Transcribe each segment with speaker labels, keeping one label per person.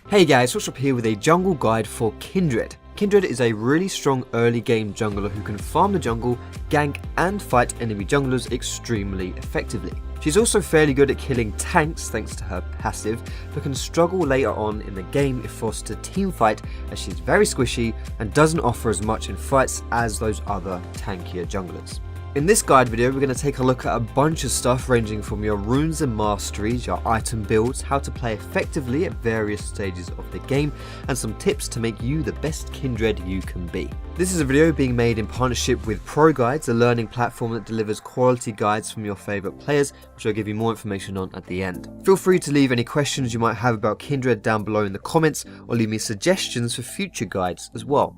Speaker 1: Hey guys, what's up here with a jungle guide for Kindred. Kindred is a really strong early game jungler who can farm the jungle, gank and fight enemy junglers extremely effectively. She's also fairly good at killing tanks thanks to her passive, but can struggle later on in the game if forced to teamfight as she's very squishy and doesn't offer as much in fights as those other tankier junglers. In this guide video, we're going to take a look at a bunch of stuff ranging from your runes and masteries, your item builds, how to play effectively at various stages of the game, and some tips to make you the best Kindred you can be. This is a video being made in partnership with ProGuides, a learning platform that delivers quality guides from your favourite players, which I'll give you more information on at the end. Feel free to leave any questions you might have about Kindred down below in the comments, or leave me suggestions for future guides as well.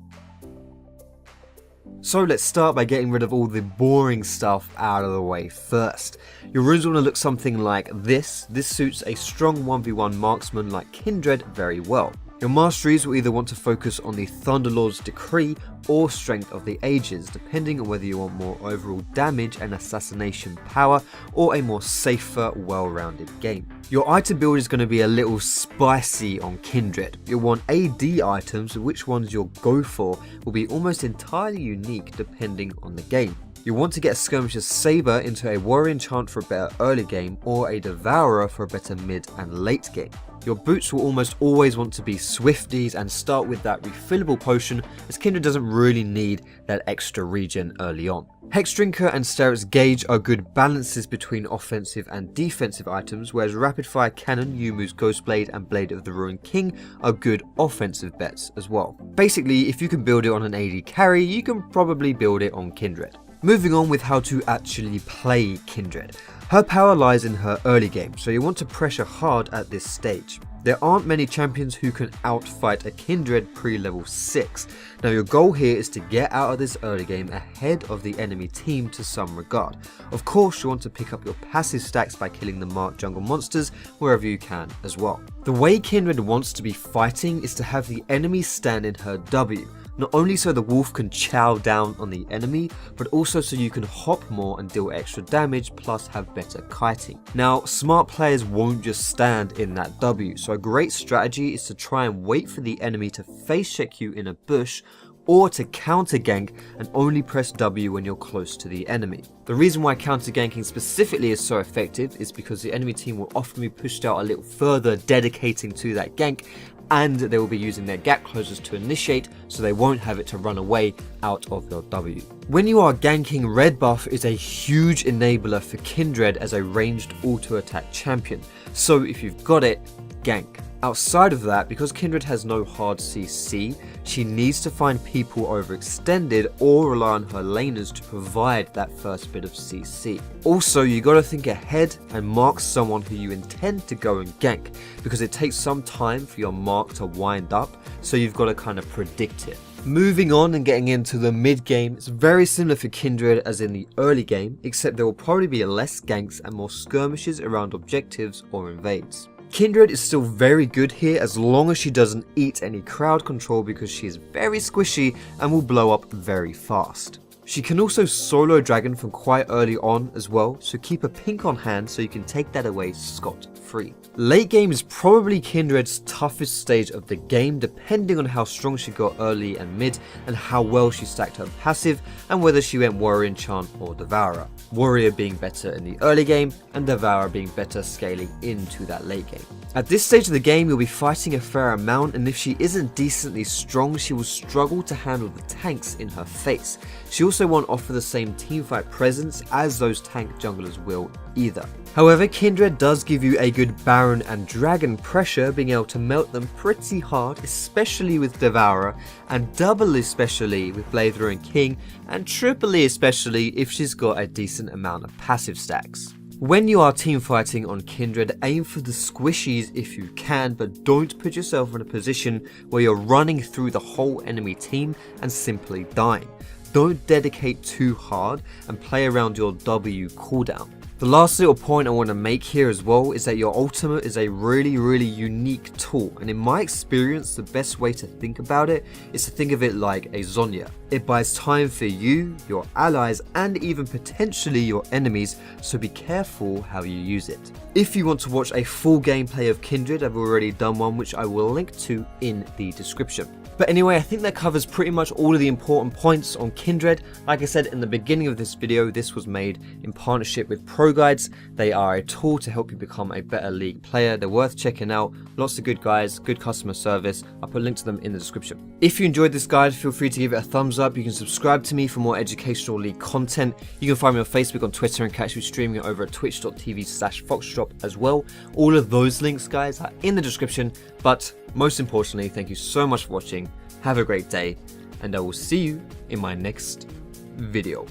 Speaker 1: So let's start by getting rid of all the boring stuff out of the way first. Your runes want to look something like this. This suits a strong 1v1 marksman like Kindred very well. Your masteries will either want to focus on the Thunderlord's Decree or Strength of the Ages, depending on whether you want more overall damage and assassination power or a more safer, well-rounded game. Your item build is going to be a little spicy on Kindred. You'll want AD items, which ones you'll go for will be almost entirely unique depending on the game. You want to get a Skirmisher's Saber into a Warrior Enchant for a better early game or a Devourer for a better mid and late game. Your boots will almost always want to be Swifties and start with that refillable potion, as Kindred doesn't really need that extra regen early on. Hex Drinker and Sterit's Gauge are good balances between offensive and defensive items, whereas Rapid Fire Cannon, Yumu's Ghostblade and Blade of the Ruined King are good offensive bets as well. Basically, if you can build it on an AD carry, you can probably build it on Kindred. Moving on with how to actually play Kindred. Her power lies in her early game, so you want to pressure hard at this stage. There aren't many champions who can outfight a Kindred pre-level 6. Now your goal here is to get out of this early game ahead of the enemy team to some regard. Of course you want to pick up your passive stacks by killing the marked jungle monsters wherever you can as well. The way Kindred wants to be fighting is to have the enemy stand in her W. Not only so the wolf can chow down on the enemy, but also so you can hop more and deal extra damage plus have better kiting. Now, smart players won't just stand in that W, so a great strategy is to try and wait for the enemy to face check you in a bush or to counter gank and only press W when you're close to the enemy. The reason why counter ganking specifically is so effective is because the enemy team will often be pushed out a little further, dedicating to that gank, and they will be using their gap closers to initiate, so they won't have it to run away out of your W. When you are ganking, red buff is a huge enabler for Kindred as a ranged auto attack champion, so if you've got it, gank. Outside of that, because Kindred has no hard CC, she needs to find people overextended or rely on her laners to provide that first bit of CC. Also, you gotta think ahead and mark someone who you intend to go and gank, because it takes some time for your mark to wind up, so you've gotta kind of predict it. Moving on and getting into the mid game, it's very similar for Kindred as in the early game, except there will probably be less ganks and more skirmishes around objectives or invades. Kindred is still very good here as long as she doesn't eat any crowd control, because she is very squishy and will blow up very fast. She can also solo dragon from quite early on as well, so keep a pink on hand so you can take that away scot-free. Late game is probably Kindred's toughest stage of the game, depending on how strong she got early and mid and how well she stacked her passive and whether she went Warrior Enchant or Devourer. Warrior being better in the early game and Devourer being better scaling into that late game. At this stage of the game you'll be fighting a fair amount, and if she isn't decently strong she will struggle to handle the tanks in her face. She also won't offer the same teamfight presence as those tank junglers will either. However, Kindred does give you a good Baron and Dragon pressure, being able to melt them pretty hard, especially with Devourer, and doubly especially with Blade of the Ruined King, and triply especially if she's got a decent amount of passive stacks. When you are teamfighting on Kindred, aim for the squishies if you can, but don't put yourself in a position where you're running through the whole enemy team and simply dying. Don't dedicate too hard and play around your W cooldown. The last little point I want to make here as well is that your ultimate is a really unique tool, and in my experience the best way to think about it is to think of it like a Zonya. It buys time for you, your allies, and even potentially your enemies, so be careful how you use it. If you want to watch a full gameplay of Kindred, I've already done one which I will link to in the description. But anyway, I think that covers pretty much all of the important points on Kindred. Like I said in the beginning of this video, this was made in partnership with Pro Guides. They are a tool to help you become a better League player. They're worth checking out. Lots of good guides, good customer service. I'll put a link to them in the description. If you enjoyed this guide, feel free to give it a thumbs up. You can subscribe to me for more educational League content. You can find me on Facebook, on Twitter, and catch me streaming it over at twitch.tv/foxdrop as well. All of those links, guys, are in the description. But most importantly, thank you so much for watching. Have a great day, and I will see you in my next video.